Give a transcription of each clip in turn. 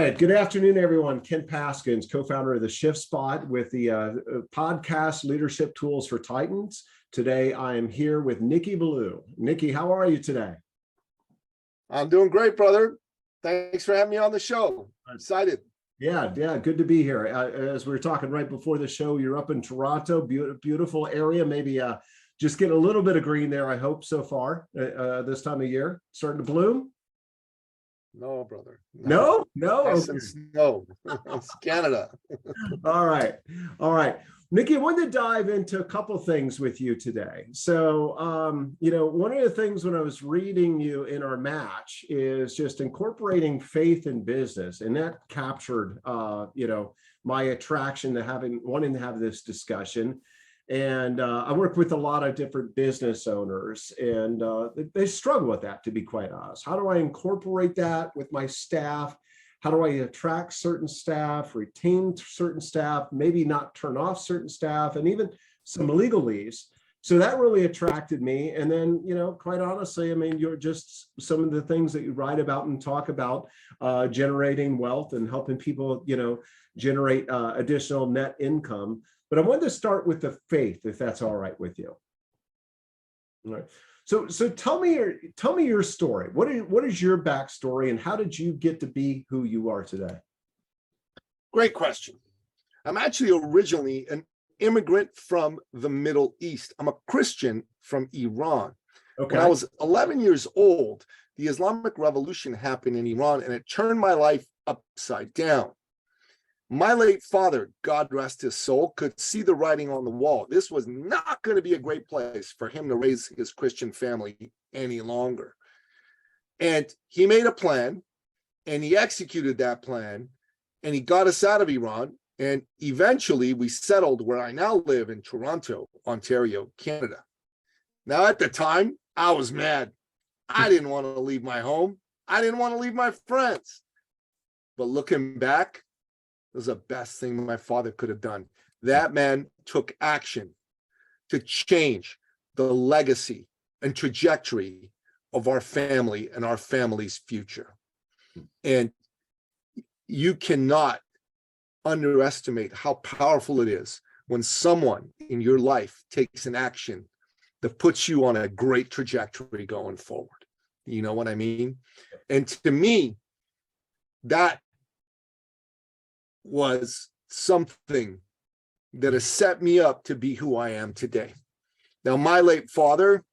right. Good afternoon, everyone. Ken Paskins, co-founder of the Shift Spot with the podcast Leadership Tools for Titans. Today, I am here with Nicky Billou. Nicky, how are you today? I'm doing great, brother. Thanks for having me on the show. I'm excited. Yeah, good to be here. As we were talking right before the show, you're up in Toronto, beautiful area. Maybe just getting a little bit of green there, I hope, so far this time of year. Starting to bloom? No, brother. No? Ice Okay. and snow. It's Canada. All right. Nicky, I wanted to dive into a couple things with you today. So, one of the things when I was reading you in our match is just incorporating faith in business. And that captured, my attraction to wanting to have this discussion. And I work with a lot of different business owners, and they struggle with that, to be quite honest. How do I incorporate that with my staff? How do I attract certain staff, retain certain staff, maybe not turn off certain staff, and even some legalese? So that really attracted me. And then, quite honestly, I mean, you're just some of the things that you write about and talk about, generating wealth and helping people, generate additional net income. But I wanted to start with the faith, if that's all right with you. All right. So tell me your story. What is your backstory, and how did you get to be who you are today? Great question. I'm actually originally an immigrant from the Middle East. I'm a Christian from Iran. Okay. When I was 11 years old, the Islamic Revolution happened in Iran, and it turned my life upside down. My late father, God rest his soul, could see the writing on the wall. This was not going to be a great place for him to raise his Christian family any longer. And he made a plan, and he executed that plan, and he got us out of Iran. And eventually we settled where I now live in Toronto, Ontario, Canada. Now, at the time, I was mad. I didn't want to leave my home. I didn't want to leave my friends. But looking back, it was the best thing my father could have done. That man took action to change the legacy and trajectory of our family and our family's future. And you cannot underestimate how powerful it is when someone in your life takes an action that puts you on a great trajectory going forward. You know what I mean? And to me, that was something that has set me up to be who I am today. Now, my late father,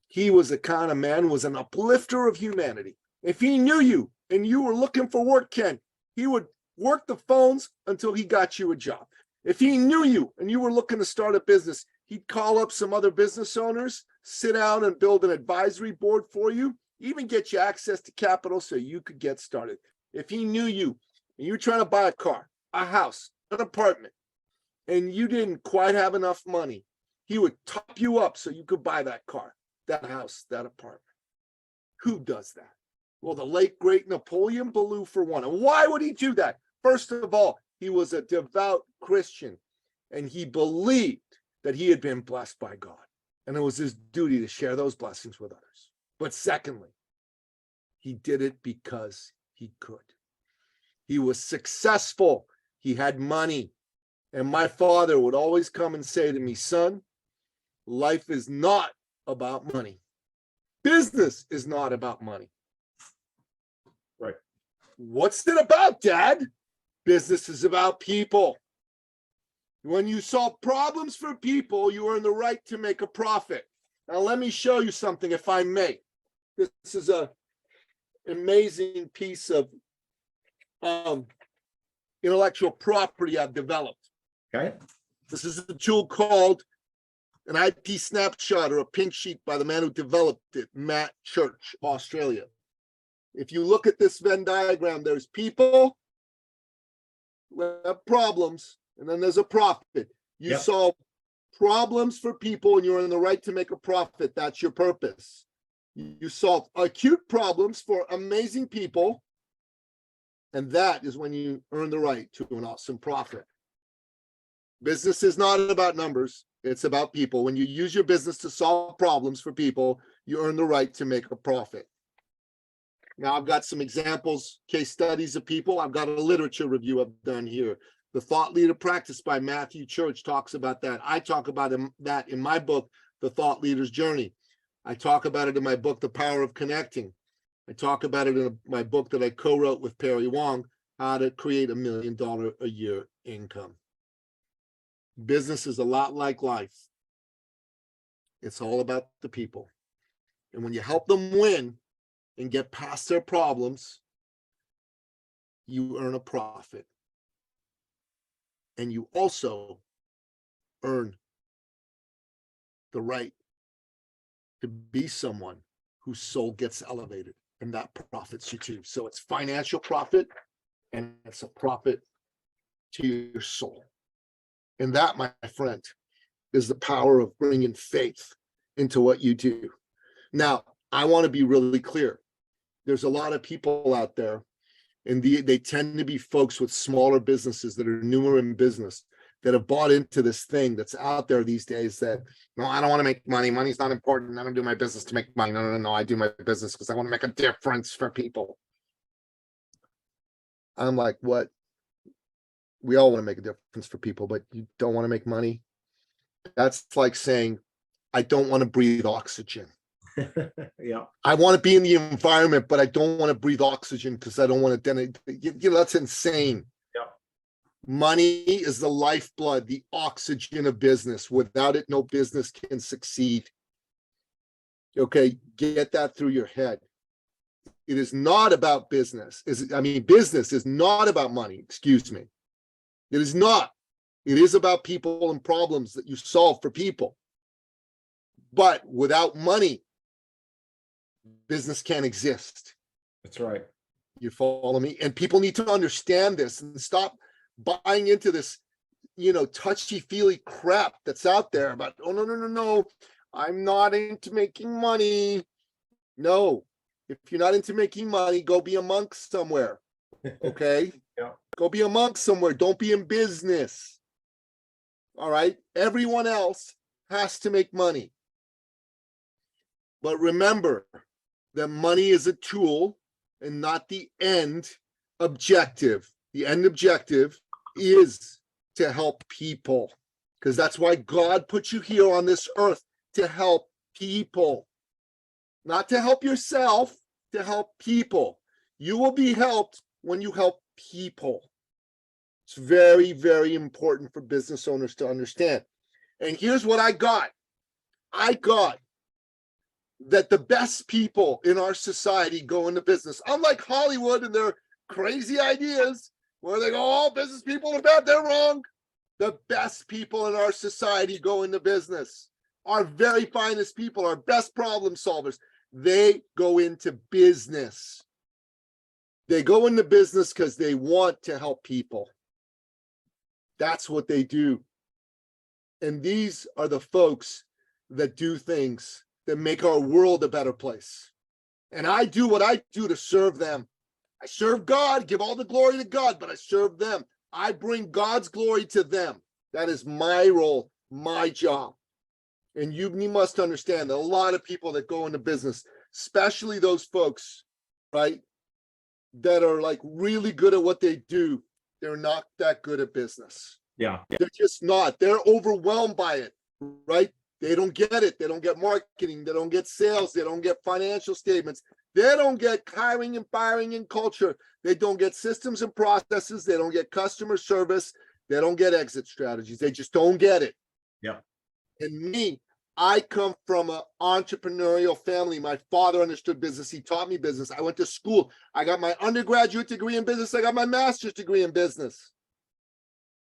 he was the kind of man, was an uplifter of humanity. If he knew you and you were looking for work, Ken, he would work the phones until he got you a job. If he knew you and you were looking to start a business, he'd call up some other business owners, sit down and build an advisory board for you, even get you access to capital so you could get started. If he knew you and you were trying to buy a car, a house, an apartment, and you didn't quite have enough money, he would top you up so you could buy that car, that house, that apartment. Who does that? Well, the late, great Napoleon Billou, for one. And why would he do that? First of all, he was a devout Christian, and he believed that he had been blessed by God, and it was his duty to share those blessings with others. But secondly, he did it because he could. He was successful. He had money. And my father would always come and say to me, son, life is not about money. Business is not about money. Right. What's it about, Dad? Business is about people. When you solve problems for people, you earn the right to make a profit. Now, let me show you something, if I may. This is an amazing piece of intellectual property I've developed. Okay. This is a tool called an IP snapshot, or a pink sheet, by the man who developed it, Matt Church, Australia. If you look at this Venn diagram, there's people who have problems, and then there's a profit. You solve problems for people, and you're in the right to make a profit. That's your purpose. You solve acute problems for amazing people, and that is when you earn the right to an awesome profit. Business is not about numbers. It's about people. When you use your business to solve problems for people, you earn the right to make a profit. Now I've got some examples, case studies of people. I've got a literature review I've done here. The Thought Leader Practice by Matthew Church talks about that. I talk about that in my book, The Thought Leader's Journey. I talk about it in my book, The Power of Connecting. I talk about it in my book that I co-wrote with Perry Wong, How to Create $1 Million a Year Income. Business is a lot like life. It's all about the people. And when you help them win and get past their problems, you earn a profit. And you also earn the right to be someone whose soul gets elevated, and that profits you too. So it's financial profit and it's a profit to your soul. And that, my friend, is the power of bringing faith into what you do. Now, I want to be really clear. There's a lot of people out there, and they tend to be folks with smaller businesses that are newer in business, that have bought into this thing that's out there these days that, no, I don't want to make money. Money's not important. I don't do my business to make money. No. I do my business because I want to make a difference for people. I'm like, what? We all want to make a difference for people, but you don't want to make money. That's like saying, I don't want to breathe oxygen. Yeah. I want to be in the environment, but I don't want to breathe oxygen because I don't want to, that's insane. Yeah. Money is the lifeblood, the oxygen of business. Without it, no business can succeed. Okay, get that through your head. It is not about business. Business is not about money, excuse me. It is not. It is about people and problems that you solve for people. But without money, business can't exist. That's right. You follow me? And people need to understand this and stop buying into this, touchy-feely crap that's out there about, oh, no, I'm not into making money. No, if you're not into making money, go be a monk somewhere. Okay? Yeah. Go be a monk somewhere. Don't be in business. All right? Everyone else has to make money. But remember that money is a tool and not the end objective. The end objective is to help people, because that's why God put you here on this earth, to help people, not to help yourself, to help people. You will be helped when you help people. It's very, very important for business owners to understand. And here's what I got. I got that the best people in our society go into business. Unlike Hollywood and their crazy ideas where they go, oh, business people are bad, they're wrong. The best people in our society go into business. Our very finest people, our best problem solvers, they go into business. They go into business because they want to help people. That's what they do. And these are the folks that do things that make our world a better place. And I do what I do to serve them. I serve God, give all the glory to God, but I serve them. I bring God's glory to them. That is my role, my job. And you must understand that a lot of people that go into business, especially those folks, right, that are like really good at what they do, they're not that good at business. Yeah. They're just not. They're overwhelmed by it, right? They don't get it. They don't get marketing. They don't get sales. They don't get financial statements. They don't get hiring and firing and culture. They don't get systems and processes. They don't get customer service. They don't get exit strategies. They just don't get it. Yeah. And me, I come from an entrepreneurial family. My father understood business. He taught me business. I went to school. I got my undergraduate degree in business. I got my master's degree in business.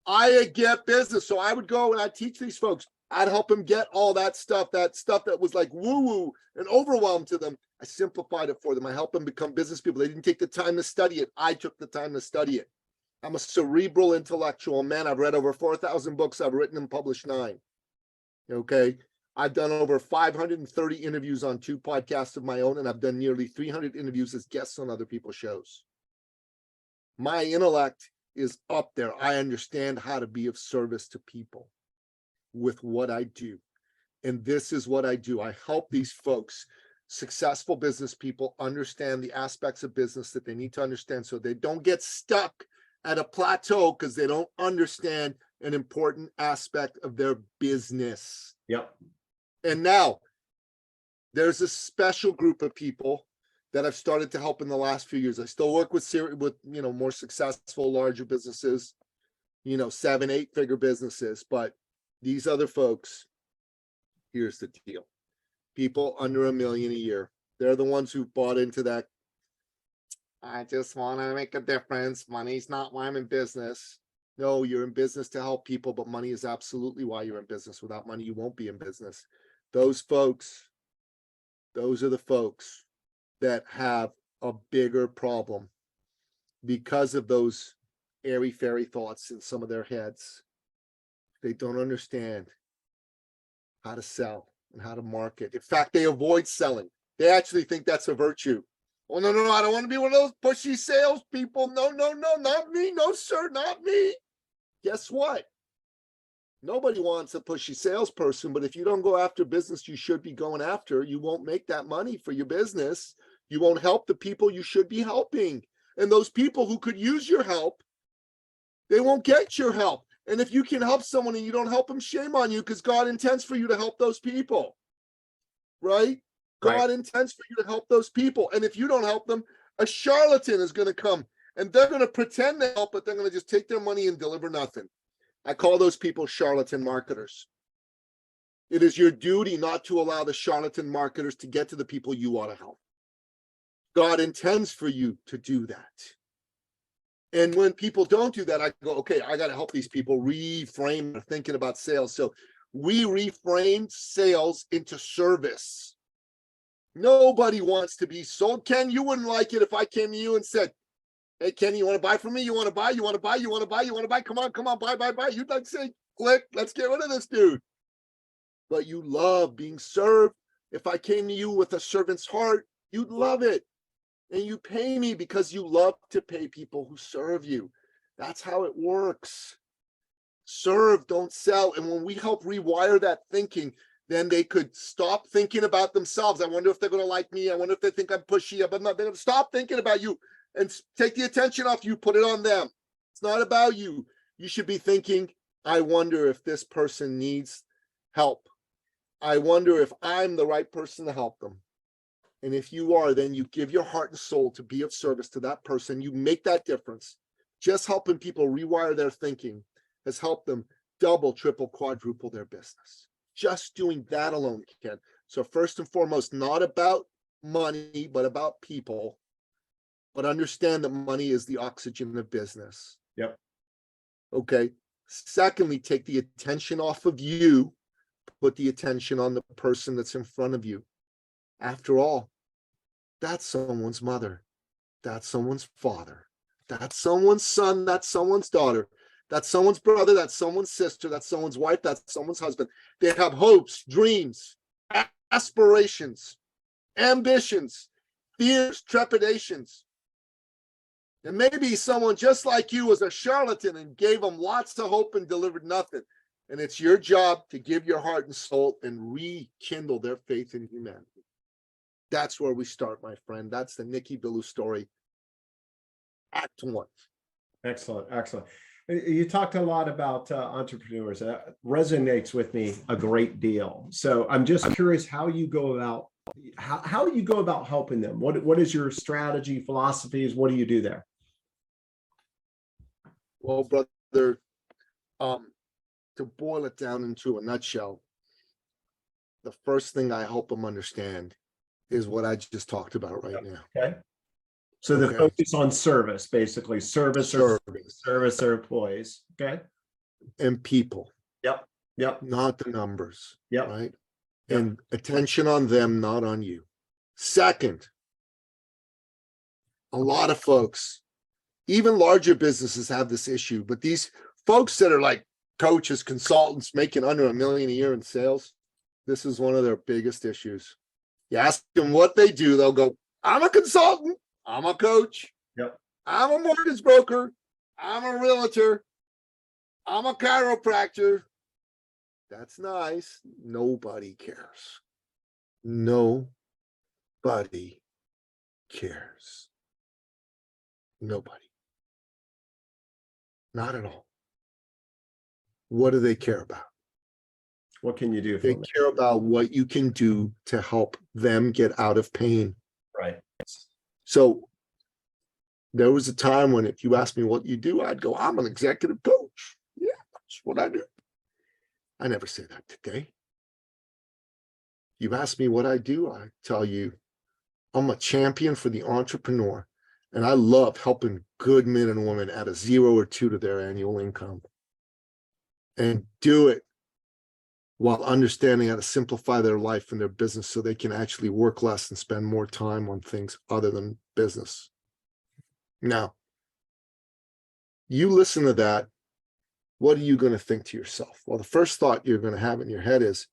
I get business. So I would go and I'd teach these folks. I'd help them get all that stuff that was like woo-woo and overwhelmed to them. I simplified it for them. I helped them become business people. They didn't take the time to study it. I took the time to study it. I'm a cerebral intellectual man. I've read over 4,000 books. I've written and published 9. Okay. I've done over 530 interviews on 2 podcasts of my own, and I've done nearly 300 interviews as guests on other people's shows. My intellect is up there. I understand how to be of service to people with what I do. And this is what I do. I help these folks successful business people understand the aspects of business that they need to understand so they don't get stuck at a plateau because they don't understand an important aspect of their business. Yep. And now there's a special group of people that I've started to help in the last few years. I still work with more successful, larger businesses, 7, 8 figure businesses, but these other folks, here's the deal. People under $1 million a year. They're the ones who bought into that. I just want to make a difference. Money's not why I'm in business. No, you're in business to help people, but money is absolutely why you're in business. Without money, you won't be in business. Those folks, those are the folks that have a bigger problem because of those airy-fairy thoughts in some of their heads. They don't understand how to sell and how to market. In fact, they avoid selling. They actually think that's a virtue. Oh, no, I don't want to be one of those pushy salespeople. No, not me. No, sir, not me. Guess what? Nobody wants a pushy salesperson, but if you don't go after business you should be going after, you won't make that money for your business. You won't help the people you should be helping. And those people who could use your help, they won't get your help. And if you can help someone and you don't help them, shame on you, because God intends for you to help those people, right? God intends for you to help those people. And if you don't help them, a charlatan is going to come and they're going to pretend to help, but they're going to just take their money and deliver nothing. I call those people charlatan marketers. It is your duty not to allow the charlatan marketers to get to the people you want to help. God intends for you to do that. And when people don't do that, I go, okay, I got to help these people reframe their thinking about sales. So we reframed sales into service. Nobody wants to be sold. Ken, you wouldn't like it if I came to you and said, hey, Ken, you want to buy from me? You want to buy? You want to buy? You want to buy? You want to buy? Come on, buy. You'd like to say, click, let's get rid of this dude. But you love being served. If I came to you with a servant's heart, you'd love it. And you pay me because you love to pay people who serve you. That's how it works. Serve, don't sell. And when we help rewire that thinking, then they could stop thinking about themselves. I wonder if they're going to like me. I wonder if they think I'm pushy. I'm not. They're going to stop thinking about you and take the attention off you, put it on them. It's not about you. You should be thinking, I wonder if this person needs help. I wonder if I'm the right person to help them. And if you are, then you give your heart and soul to be of service to that person. You make that difference. Just helping people rewire their thinking has helped them double, triple, quadruple their business. Just doing that alone, Ken. So first and foremost, not about money, but about people. But understand that money is the oxygen of business. Yep. Okay. Secondly, take the attention off of you, put the attention on the person that's in front of you. After all, that's someone's mother. That's someone's father. That's someone's son. That's someone's daughter. That's someone's brother. That's someone's sister. That's someone's wife. That's someone's husband. They have hopes, dreams, aspirations, ambitions, fears, trepidations. And maybe someone just like you was a charlatan and gave them lots of hope and delivered nothing. And it's your job to give your heart and soul and rekindle their faith in humanity. That's where we start, my friend. That's the Nicky Billou story. Act 1. Excellent. You talked a lot about entrepreneurs. That resonates with me a great deal. So I'm just curious how you go about helping them. What is your strategy, philosophies? What do you do there? Well, brother, to boil it down into a nutshell, the first thing I help them understand is what I just talked about right now. Okay. So the focus on service, basically service their employees. Okay. And people. Yep. Not the numbers. Yep. Right. Yep. And attention on them, not on you. Second, a lot of folks, even larger businesses have this issue, but these folks that are like coaches, consultants making under $1 million a year in sales, this is one of their biggest issues. You ask them what they do, they'll go, I'm a consultant, I'm a coach, yep, I'm a mortgage broker, I'm a realtor, I'm a chiropractor. That's nice. Nobody cares. Nobody Nobody cares. Nobody. Not at all. What do they care about? What can you do They for me? care about what you can do to help them get out of pain. Right. So there was a time when if you asked me what you do, I'd go, I'm an executive coach. Yeah, that's what I do. I never say that today. You ask me what I do, I tell you, I'm a champion for the entrepreneur. And I love helping good men and women add a 0 or 2 to their annual income. And do it while understanding how to simplify their life and their business so they can actually work less and spend more time on things other than business. Now, you listen to that, what are you going to think to yourself? Well, the first thought you're going to have in your head is,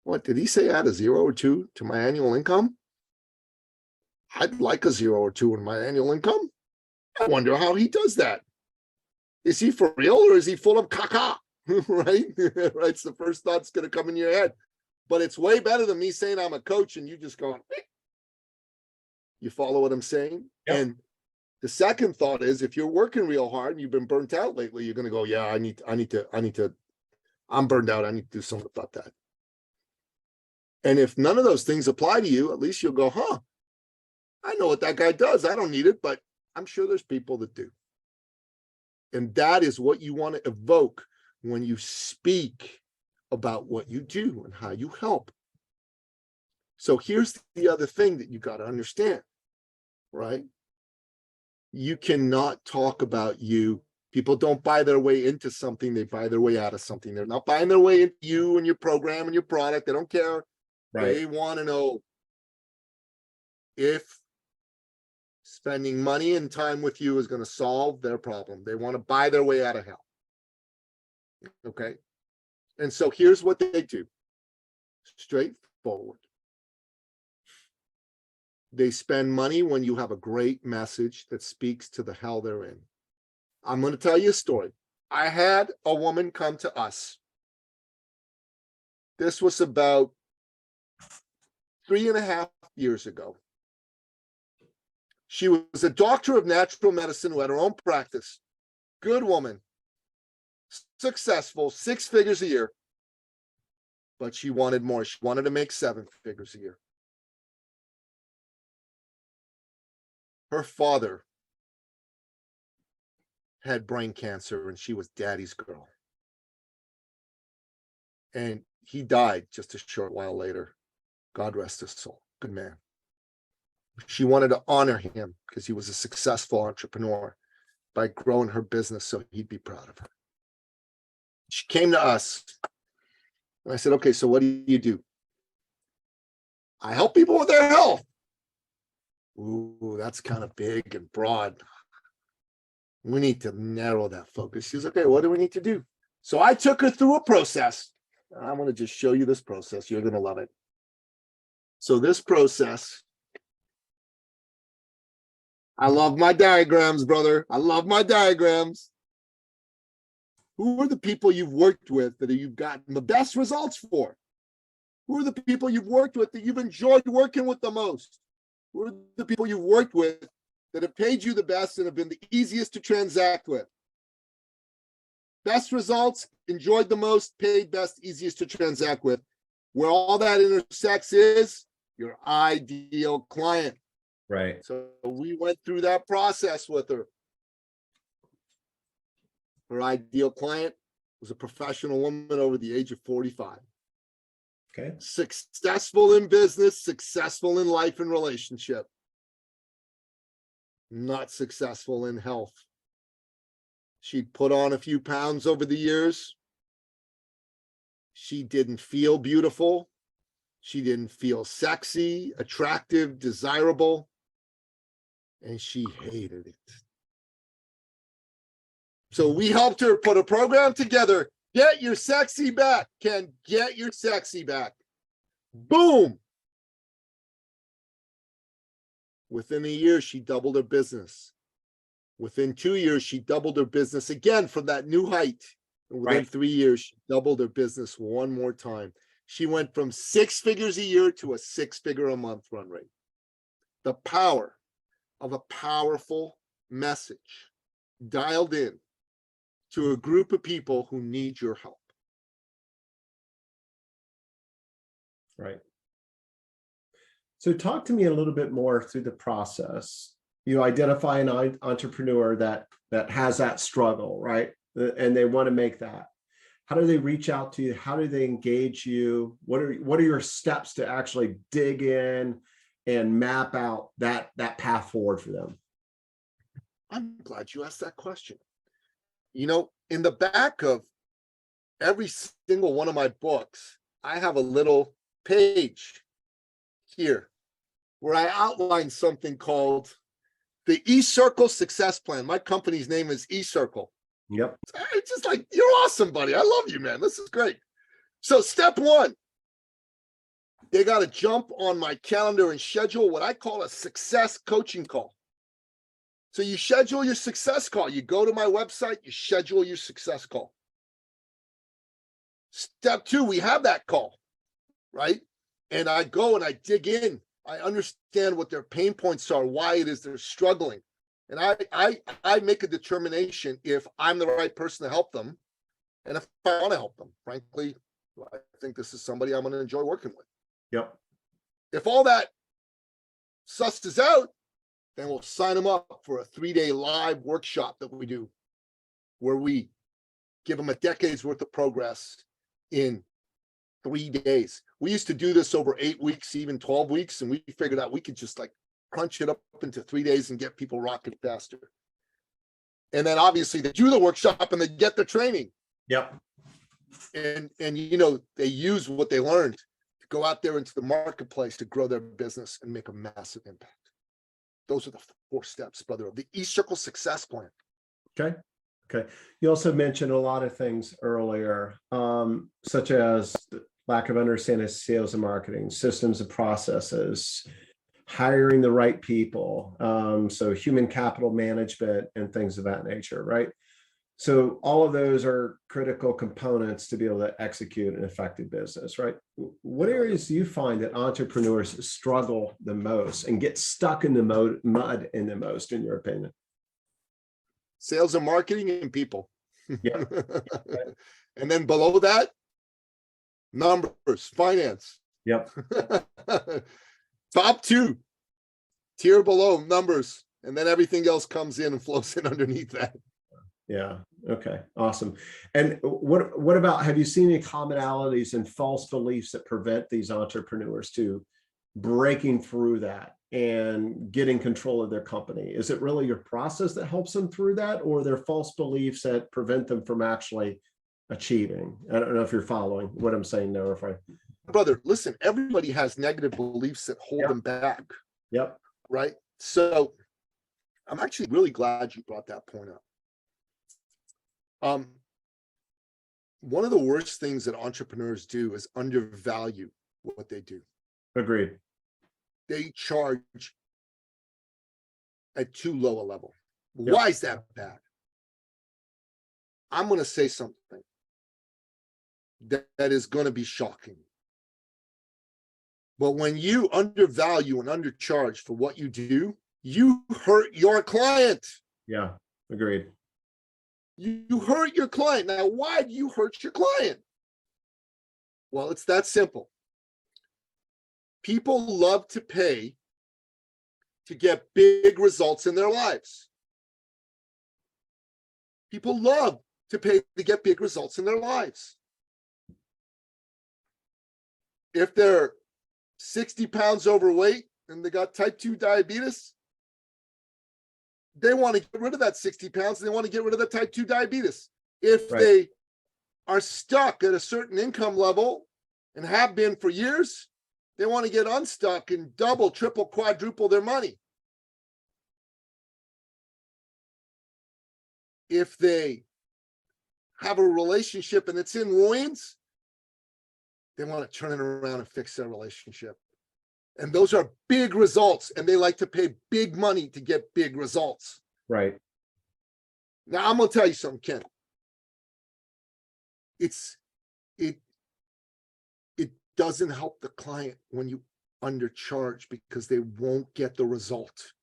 what, did he say add a 0 or 2 to my annual income? I'd like a 0 or 2 in my annual income. I wonder how he does that. Is he for real or is he full of caca? Right? Right. It's the first thought that's going to come in your head. But it's way better than me saying I'm a coach and you just going, you follow what I'm saying? Yep. And the second thought is if you're working real hard and you've been burnt out lately, you're going to go, yeah, I'm burned out. I need to do something about that. And if none of those things apply to you, at least you'll go, I know what that guy does. I don't need it, but I'm sure there's people that do. And that is what you want to evoke when you speak about what you do and how you help. So here's the other thing that you got to understand, right? You cannot talk about you. People don't buy their way into something. They buy their way out of something. They're not buying their way into you and your program and your product. They don't care. Right. They want to know if spending money and time with you is going to solve their problem. They want to buy their way out of hell. Okay. And so here's what they do. Straightforward. They spend money when you have a great message that speaks to the hell they're in. I'm going to tell you a story. I had a woman come to us. This was about 3.5 years ago. She was a doctor of natural medicine who had her own practice. Good woman. Successful, 6 figures a year. But she wanted more. She wanted to make 7 figures a year. Her father had brain cancer and she was daddy's girl. And he died just a short while later. God rest his soul. Good man. She wanted to honor him because he was a successful entrepreneur by growing her business so he'd be proud of her. She came to us and I said, okay, so what do you do? I help people with their health. Ooh, that's kind of big and broad. We need to narrow that focus. She's okay, what do we need to do? So I took her through a process. I want to just show you this process. You're going to love it. So this process, I love my diagrams, brother. I love my diagrams. Who are the people you've worked with that you've gotten the best results for? Who are the people you've worked with that you've enjoyed working with the most? Who are the people you've worked with that have paid you the best and have been the easiest to transact with? Best results, enjoyed the most, paid best, easiest to transact with. Where all that intersects is your ideal client. Right. So we went through that process with her. Her ideal client was a professional woman over the age of 45. Okay. Successful in business, successful in life and relationship. Not successful in health. She'd put on a few pounds over the years. She didn't feel beautiful. She didn't feel sexy, attractive, desirable. And she hated it. So we helped her put a program together. Get your sexy back, Ken. Get your sexy back. Boom. Within a year, she doubled her business. Within 2 years, she doubled her business again from that new height. And within 3 years, she doubled her business one more time. She went from 6 figures a year to a 6-figure a month run rate. the power of a powerful message dialed in to a group of people who need your help. Right. So talk to me a little bit more through the process. You identify an entrepreneur that has that struggle, right? And they want to make that. How do they reach out to you? How do they engage you? What are your steps to actually dig in and map out that path forward for them? I'm glad you asked that question. You know, in the back of every single one of my books, I have a little page here where I outline something called the E-Circle Success Plan. My company's name is E-Circle. Yep. It's just like, you're awesome, buddy. I love you, man. This is great. So step one, they got to jump on my calendar and schedule what I call a success coaching call. So you schedule your success call. You go to my website, you schedule your success call. Step two, we have that call, right? And I go and I dig in. I understand what their pain points are, why it is they're struggling. And I make a determination if I'm the right person to help them and if I want to help them. Frankly, I think this is somebody I'm going to enjoy working with. Yep. If all that susses out, then we'll sign them up for a 3-day live workshop that we do where we give them a decade's worth of progress in 3 days. We used to do this over 8 weeks, even 12 weeks, and we figured out we could just like crunch it up into 3 days and get people rocking faster. And then obviously they do the workshop and they get the training. Yep. And you know, they use what they learned to go out there into the marketplace to grow their business and make a massive impact. Those are the 4 steps, brother, of the E-Circle Success Plan. Okay. Okay. You also mentioned a lot of things earlier, such as lack of understanding of sales and marketing, systems and processes, hiring the right people. So human capital management and things of that nature, right? So all of those are critical components to be able to execute an effective business, right? What areas do you find that entrepreneurs struggle the most and get stuck in the mud in the most, in your opinion? Sales and marketing and people. Yeah. And then below that, numbers, finance. Yep. Top 2, tier below, numbers, and then everything else comes in and flows in underneath that. Yeah. Okay. Awesome. And what about, have you seen any commonalities and false beliefs that prevent these entrepreneurs to breaking through that and getting control of their company? Is it really your process that helps them through that, or their false beliefs that prevent them from actually achieving? I don't know if you're following what I'm saying there. If I, brother, listen, everybody has negative beliefs that hold them back. Yep. Right. So I'm actually really glad you brought that point up. One of the worst things that entrepreneurs do is undervalue what they do. Agreed. They charge at too low a level. Yep. Why is that bad? I'm going to say something that is going to be shocking. But when you undervalue and undercharge for what you do, you hurt your client. Yeah, agreed. You hurt your client. Now, why do you hurt your client? Well, it's that simple. People love to pay to get big results in their lives. People love to pay to get big results in their lives. If they're 60 pounds overweight and they got type 2 diabetes, they want to get rid of that 60 pounds and they want to get rid of the type 2 diabetes. If they are stuck at a certain income level and have been for years, they want to get unstuck and double, triple, quadruple their money. If they have a relationship and it's in ruins, they want to turn it around and fix their relationship. And those are big results, and they like to pay big money to get big results. Right. Now, I'm going to tell you something, Ken. It doesn't help the client when you undercharge because they won't get the result.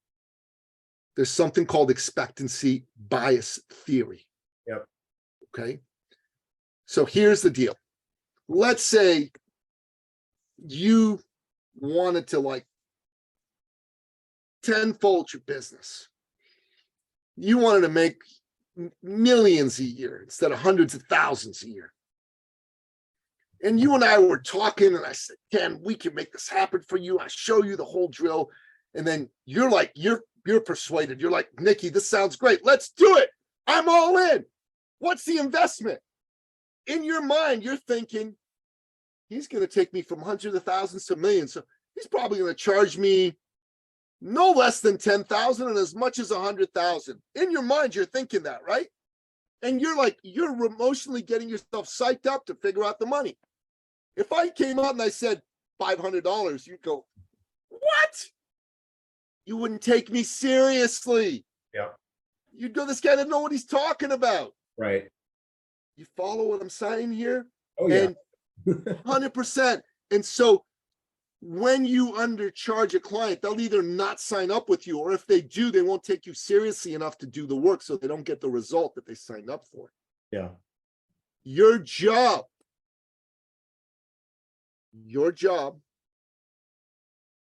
There's something called expectancy bias theory. Yep. Okay. So here's the deal. Let's say you wanted to like tenfold your business. You wanted to make millions a year instead of hundreds of thousands a year. And you and I were talking, and I said, Ken, we can make this happen for you. I show you the whole drill. And then you're like, you're persuaded. You're like, Nicky, this sounds great. Let's do it. I'm all in. What's the investment? In your mind, you're thinking, he's going to take me from hundreds of thousands to millions. So he's probably going to charge me no less than 10,000 and as much as 100,000. In your mind, you're thinking that, right? And you're like, you're emotionally getting yourself psyched up to figure out the money. If I came out and I said $500, you'd go, what? You wouldn't take me seriously. Yeah. You'd go, this guy doesn't know what he's talking about. Right. You follow what I'm saying here? Oh, yeah. And 100%. And so when you undercharge a client, they'll either not sign up with you, or if they do, they won't take you seriously enough to do the work, so they don't get the result that they signed up for. Yeah. Your job,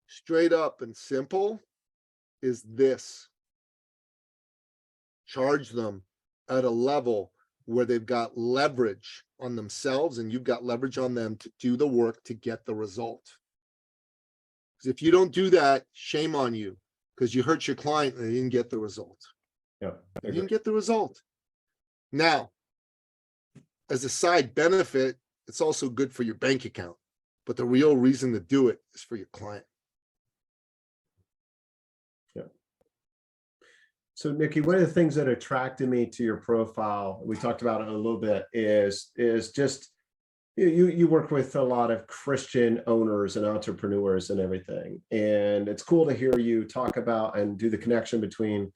straight up and simple, is this. Charge them at a level where they've got leverage on themselves and you've got leverage on them to do the work to get the result. Because if you don't do that, shame on you, because you hurt your client and they didn't get the result. Yeah, they didn't get the result. Now, as a side benefit, it's also good for your bank account, but the real reason to do it is for your client. Yeah. So Nicky, one of the things that attracted me to your profile, we talked about it a little bit, is just you work with a lot of Christian owners and entrepreneurs and everything. And it's cool to hear you talk about and do the connection between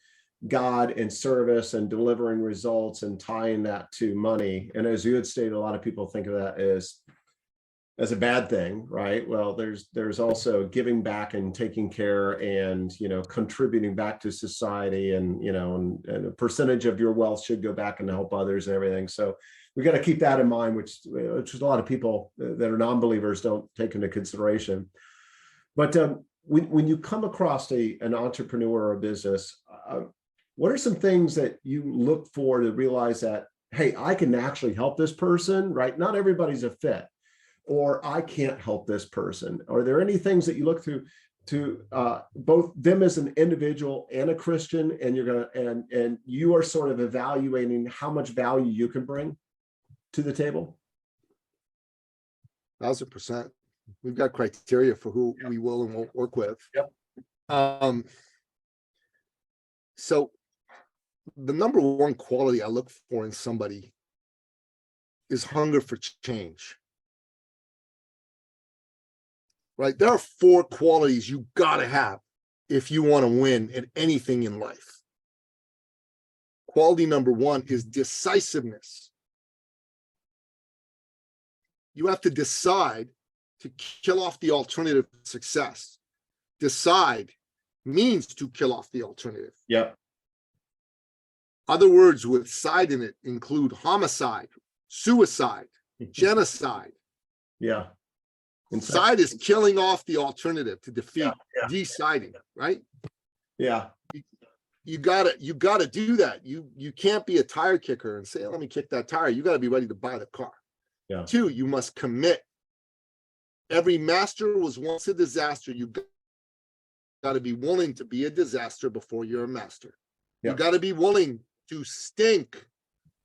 God and service and delivering results and tying that to money. And as you had stated, a lot of people think of that as a bad thing, right? Well, there's also giving back and taking care and, contributing back to society, and, and a percentage of your wealth should go back and help others and everything. So we got to keep that in mind, which a lot of people that are non-believers don't take into consideration. But when you come across an entrepreneur or a business, what are some things that you look for to realize that, hey, I can actually help this person, right? Not everybody's a fit, or I can't help this person. Are there any things that you look through to both them as an individual and a Christian, and and you are sort of evaluating how much value you can bring to the table? 1,000%. We've got criteria for who we will and won't work with. Yep. So the number one quality I look for in somebody is hunger for change. Right? There are 4 qualities you got to have if you want to win at anything in life. Quality number 1 is decisiveness. You have to decide to kill off the alternative success. Decide means to kill off the alternative. Yep. Other words with side in it include homicide, suicide, genocide. Yeah. Side is killing off the alternative to defeat, deciding, right? Yeah. You gotta do that. You can't be a tire kicker and say, let me kick that tire. You got to be ready to buy the car. Yeah. 2, you must commit. Every master was once a disaster. You got to be willing to be a disaster before you're a master. Yeah. You got to be willing to stink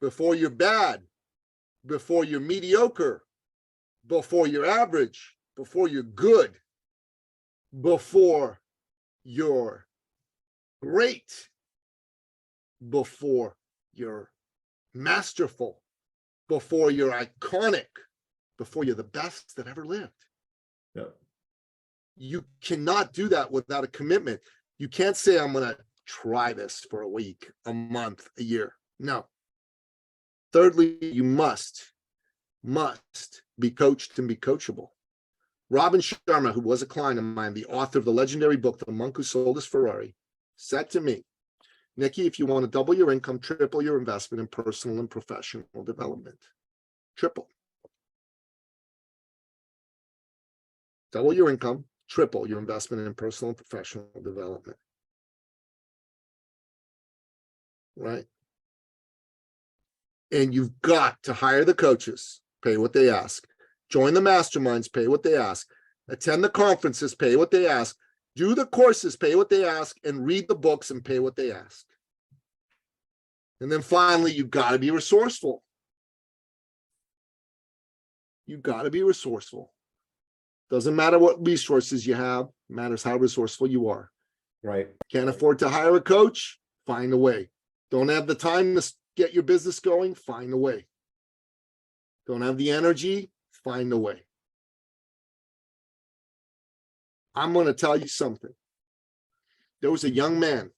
before you're bad, before you're mediocre, before you're average, before you're good, before you're great, before you're masterful, before you're iconic, before you're the best that ever lived. Yeah. You cannot do that without a commitment. You can't say, I'm going to try this for a week, a month, a year. No. Thirdly, you must be coached and be coachable. Robin Sharma, who was a client of mine, the author of the legendary book, The Monk Who Sold His Ferrari, said to me, Nicky, if you want to double your income, triple your investment in personal and professional development. Triple. Double your income, triple your investment in personal and professional development. Right? And you've got to hire the coaches, pay what they ask. Join the masterminds, pay what they ask. Attend the conferences, pay what they ask. Do the courses, pay what they ask, and read the books and pay what they ask. And then finally, you've got to be resourceful. You've got to be resourceful. Doesn't matter what resources you have, it matters how resourceful you are. Right. Can't afford to hire a coach? Find a way. Don't have the time to get your business going? Find a way. Don't have the energy? Find a way. I'm going to tell you something. There was a young man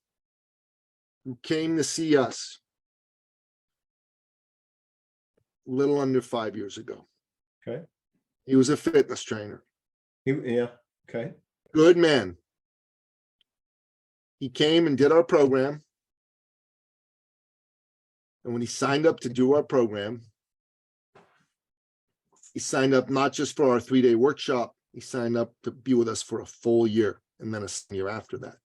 who came to see us a little under 5 years ago. Okay. He was a fitness trainer. Yeah. Okay. Good man. He came and did our program. And when he signed up to do our program, he signed up not just for our 3-day workshop, he signed up to be with us for a full year and then a year after that.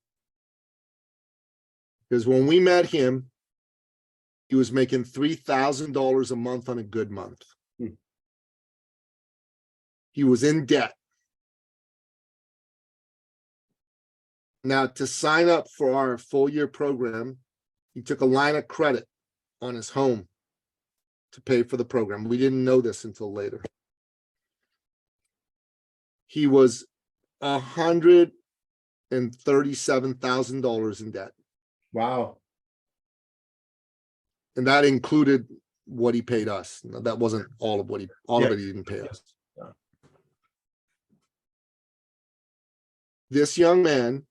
Because when we met him, he was making $3,000 a month on a good month. He was in debt. Now, to sign up for our full year program, he took a line of credit on his home to pay for the program. We didn't know this until later. He was $137,000 in debt. Wow. And that included what he paid us. That wasn't all of what he, all of it he didn't pay us. Yeah. This young man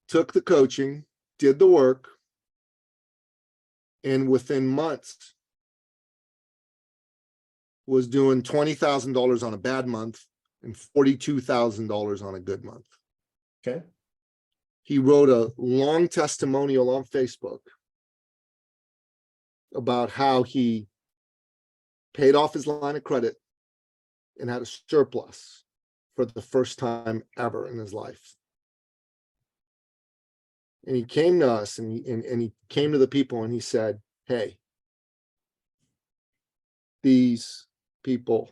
took the coaching, did the work, and within months was doing $20,000 on a bad month and $42,000 on a good month. Okay. He wrote a long testimonial on Facebook about how he paid off his line of credit and had a surplus for the first time ever in his life. And he came to us and he came to the people and he said, hey, these people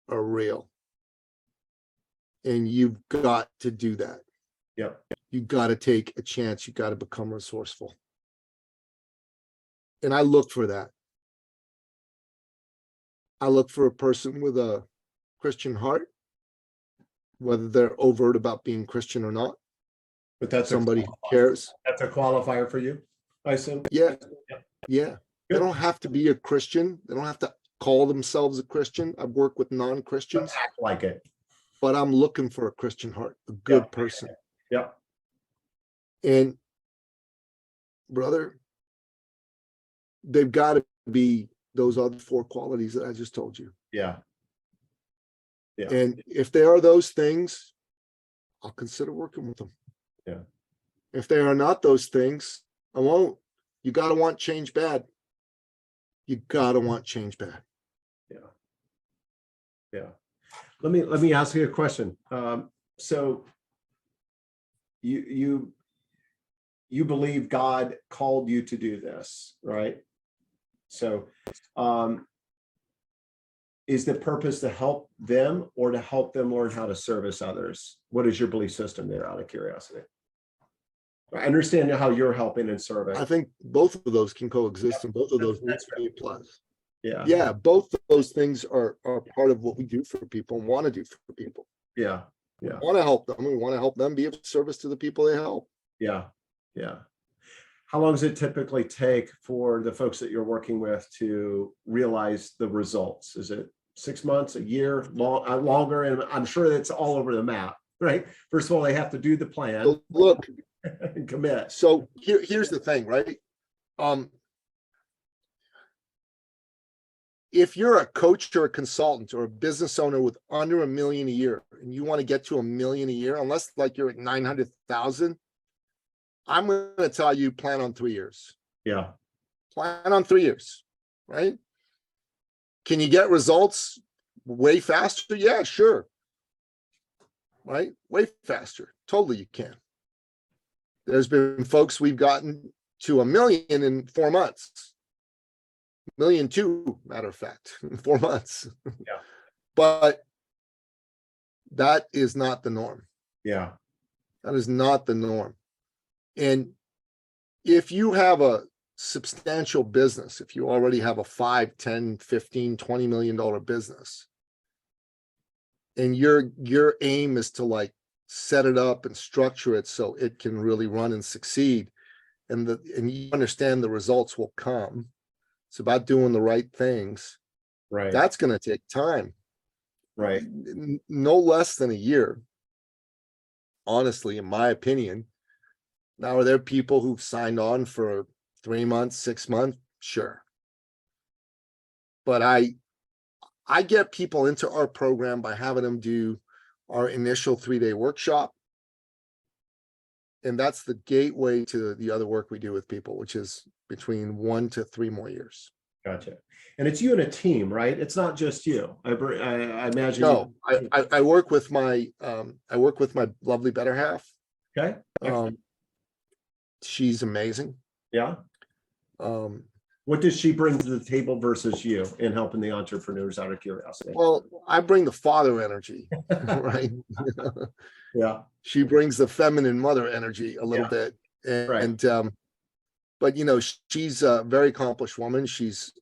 are real. And you've got to do that. Yep. You've got to take a chance. You've got to become resourceful. And I look for that. I look for a person with a Christian heart, whether they're overt about being Christian or not. But that's somebody who cares. That's a qualifier for you, I assume. Yeah. Yeah. They don't have to be a Christian. They don't have to call themselves a Christian. I've worked with non-Christians. Act like it. But I'm looking for a Christian heart, a good person. Yeah. And brother, they've got to be those other 4 qualities that I just told you. Yeah. Yeah. And if they are those things, I'll consider working with them. Yeah. If they are not those things, I won't. You got to want change bad. You got to want change bad. Yeah. Yeah. Let me ask you a question. So you believe God called you to do this, right? So is the purpose to help them or to help them learn how to service others? What is your belief system there, out of curiosity? I understand how you're helping and serving. I think both of those can coexist, and both of those need to be a plus. Yeah. Yeah, both of those things are part of what we do for people and want to do for people. Yeah. Yeah. We want to help them. We want to help them be of service to the people they help. Yeah. Yeah. How long does it typically take for the folks that you're working with to realize the results? Is it 6 months, a year, longer? And I'm sure that's all over the map, right? First of all, they have to do the plan. So look, and commit. So here's the thing, right? if you're a coach or a consultant or a business owner with under $1 million a year and you want to get to $1 million a year, unless like you're at 900,000, I'm going to tell you plan on 3 years. Yeah. Plan on 3 years, right? Can you get results way faster? Yeah, sure. Right? Way faster. Totally you can. There's been folks we've gotten to $1 million in 4 months. $1.2 million, matter of fact, in 4 months. Yeah. But that is not the norm. Yeah. That is not the norm. And if you have a substantial business, if you already have a 5, 10, 15, $20 million business, and your aim is to like set it up and structure it so it can really run and succeed, and you understand the results will come. It's about doing the right things. Right. That's going to take time. Right. No less than a year. Honestly, in my opinion. Now, are there people who've signed on for 3 months, 6 months? Sure. But I get people into our program by having them do our initial 3-day workshop. And that's the gateway to the other work we do with people, which is between 1 to 3 more years. Gotcha. And it's you and a team, right? It's not just you. I imagine. No, I work with my lovely better half. Okay. She's amazing. Yeah. What does she bring to the table versus you in helping the entrepreneurs, out of curiosity? Well, I bring the father energy, right? Yeah. She brings the feminine mother energy a little bit. And right. But you know, she's a very accomplished woman. She's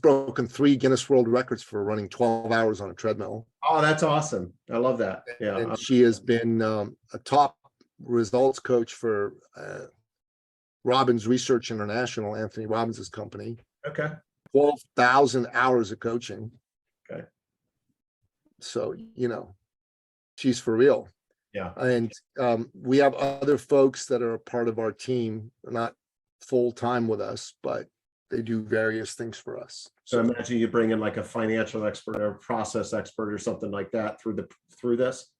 broken 3 Guinness World Records for running 12 hours on a treadmill. Oh, that's awesome. I love that. Yeah. And she has been a top results coach for Robbins Research International, Anthony Robbins' company. Okay. 12,000 hours of coaching. Okay. So, you know, she's for real. Yeah. And we have other folks that are a part of our team, not full-time with us, but they do various things for us. So imagine you bring in like a financial expert or a process expert or something like that through this,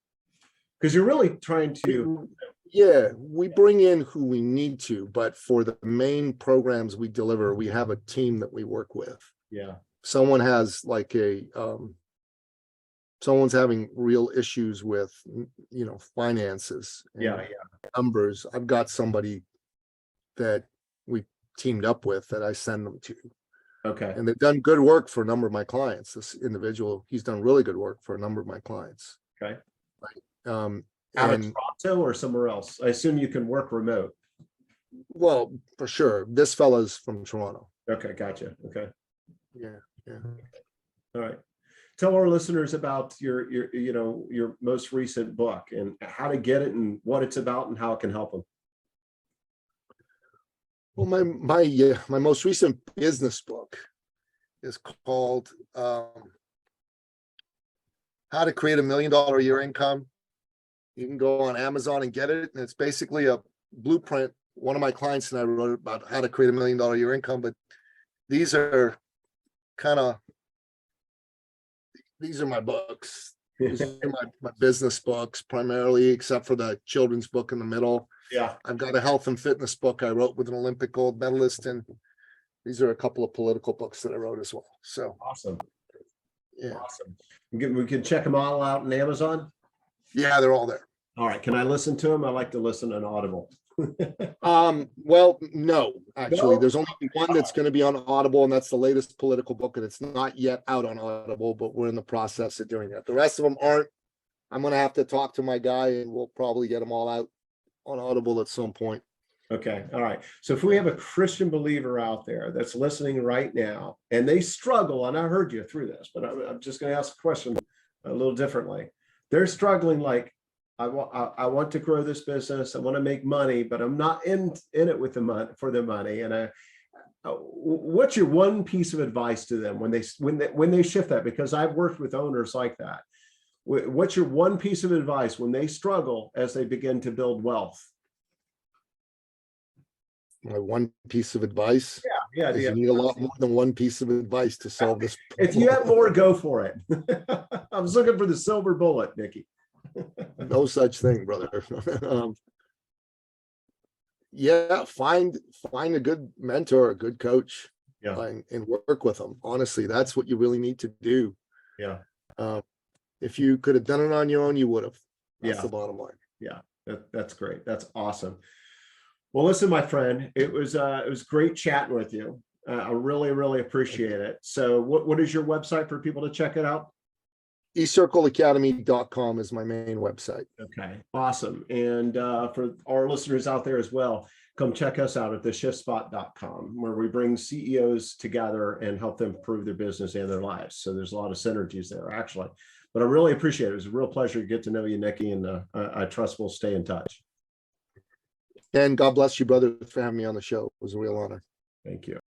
because you're really trying to. Yeah, we bring in who we need to, but for the main programs we deliver, we have a team that we work with. Yeah. Someone has like someone's having real issues with, you know, finances. Yeah. Numbers. I've got somebody that we teamed up with that I send them to. Okay. And they've done good work for a number of my clients. This individual, he's done really good work for a number of my clients. Okay. Right. Out of Toronto or somewhere else? I assume you can work remote. Well, for sure. This fella's from Toronto. Okay, gotcha. Okay. Yeah. All right. Tell our listeners about your most recent book and how to get it and what it's about and how it can help them. Well, my most recent business book is called How to Create $1 Million a Year Income. You can go on Amazon and get it. And it's basically a blueprint. One of my clients and I wrote about how to create $1 million a year income, but these are my books. These are my business books primarily, except for the children's book in the middle. Yeah. I've got a health and fitness book I wrote with an Olympic gold medalist, and these are a couple of political books that I wrote as well. So awesome. Yeah. Awesome. We can check them all out on Amazon. Yeah, they're all there. All right. Can I listen to them? I like to listen on Audible. Well, no, actually, No? there's only one that's going to be on Audible, and that's the latest political book, and it's not yet out on Audible, but we're in the process of doing that. The rest of them aren't. I'm going to have to talk to my guy, and we'll probably get them all out on Audible at some point. Okay. All right. So if we have a Christian believer out there that's listening right now and they struggle, and I heard you through this, but I'm just going to ask a question a little differently. They're struggling like, I want to grow this business. I want to make money, but I'm not in it with the money for the money. And what's your one piece of advice to them when they shift that? Because I've worked with owners like that. What's your one piece of advice when they struggle as they begin to build wealth? My one piece of advice? Yeah. You need a lot more than one piece of advice to solve this problem. If you have more, go for it. I was looking for the silver bullet, Nicky. No such thing, brother. Yeah, find a good mentor, a good coach, and work with them. Honestly, that's what you really need to do. Yeah. If you could have done it on your own, you would have. That's the bottom line. Yeah, that's great. That's awesome. Well, listen, my friend, it was great chatting with you. I really appreciate it. So what is your website for people to check it out? eCircleacademy.com is my main website. Okay, awesome. And for our listeners out there as well, come check us out at theshiftspot.com, where we bring CEOs together and help them improve their business and their lives. So there's a lot of synergies there, actually. But I really appreciate it. It was a real pleasure to get to know you, Nicky, and I trust we'll stay in touch. And God bless you, brother, for having me on the show. It was a real honor. Thank you.